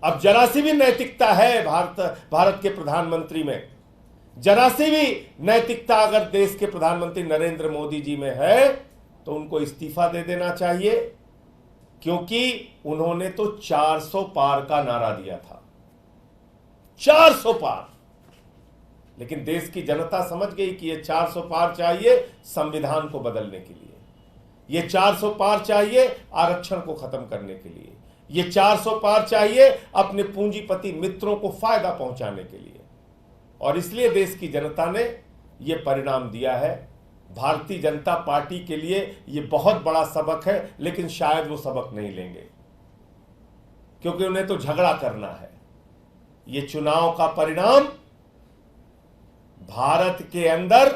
अब जरा सी भी नैतिकता है भारत के प्रधानमंत्री में, जरा सी भी नैतिकता अगर देश के प्रधानमंत्री नरेंद्र मोदी जी में है तो उनको इस्तीफा दे देना चाहिए, क्योंकि उन्होंने तो 400 पार का नारा दिया था, 400 पार। लेकिन देश की जनता समझ गई कि ये 400 पार चाहिए संविधान को बदलने के लिए, ये 400 पार चाहिए आरक्षण को खत्म करने के लिए, ये 400 पार चाहिए अपने पूंजीपति मित्रों को फायदा पहुंचाने के लिए। और इसलिए देश की जनता ने ये परिणाम दिया है। भारतीय जनता पार्टी के लिए ये बहुत बड़ा सबक है, लेकिन शायद वो सबक नहीं लेंगे, क्योंकि उन्हें तो झगड़ा करना है। ये चुनाव का परिणाम भारत के अंदर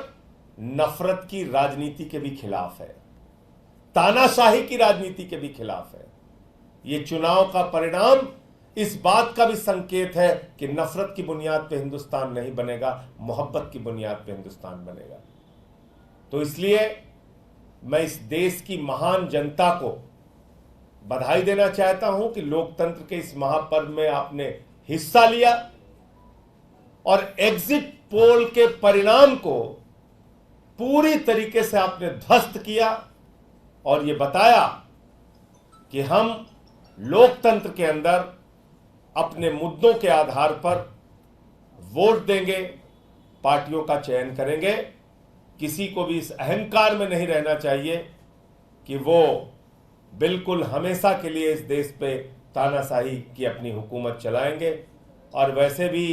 नफरत की राजनीति के भी खिलाफ है, तानाशाही की राजनीति के भी खिलाफ है। ये चुनाव का परिणाम इस बात का भी संकेत है कि नफरत की बुनियाद पे हिंदुस्तान नहीं बनेगा, मोहब्बत की बुनियाद पे हिंदुस्तान बनेगा। तो इसलिए मैं इस देश की महान जनता को बधाई देना चाहता हूं कि लोकतंत्र के इस महापर्व में आपने हिस्सा लिया और एग्जिट पोल के परिणाम को पूरी तरीके से आपने ध्वस्त किया और ये बताया कि हम लोकतंत्र के अंदर अपने मुद्दों के आधार पर वोट देंगे, पार्टियों का चयन करेंगे। किसी को भी इस अहंकार में नहीं रहना चाहिए कि वो बिल्कुल हमेशा के लिए इस देश पे तानाशाही की अपनी हुकूमत चलाएंगे। और वैसे भी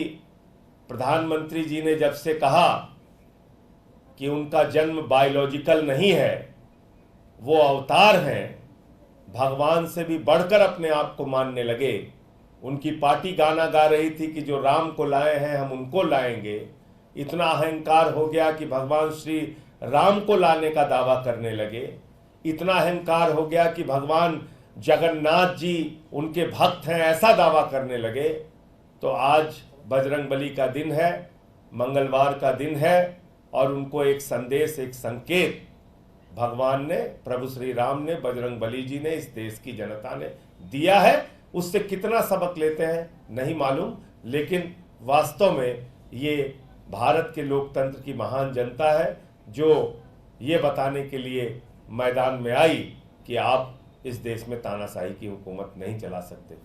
प्रधानमंत्री जी ने जब से कहा कि उनका जन्म बायोलॉजिकल नहीं है, वो अवतार हैं, भगवान से भी बढ़कर अपने आप को मानने लगे। उनकी पार्टी गाना गा रही थी कि जो राम को लाए हैं हम उनको लाएंगे। इतना अहंकार हो गया कि भगवान श्री राम को लाने का दावा करने लगे। इतना अहंकार हो गया कि भगवान जगन्नाथ जी उनके भक्त हैं, ऐसा दावा करने लगे। तो आज बजरंगबली का दिन है, मंगलवार का दिन है, और उनको एक संदेश, एक संकेत भगवान ने, प्रभु श्री राम ने, बजरंगबली जी ने, इस देश की जनता ने दिया है। उससे कितना सबक लेते हैं नहीं मालूम, लेकिन वास्तव में ये भारत के लोकतंत्र की महान जनता है जो ये बताने के लिए मैदान में आई कि आप इस देश में तानाशाही की हुकूमत नहीं चला सकते।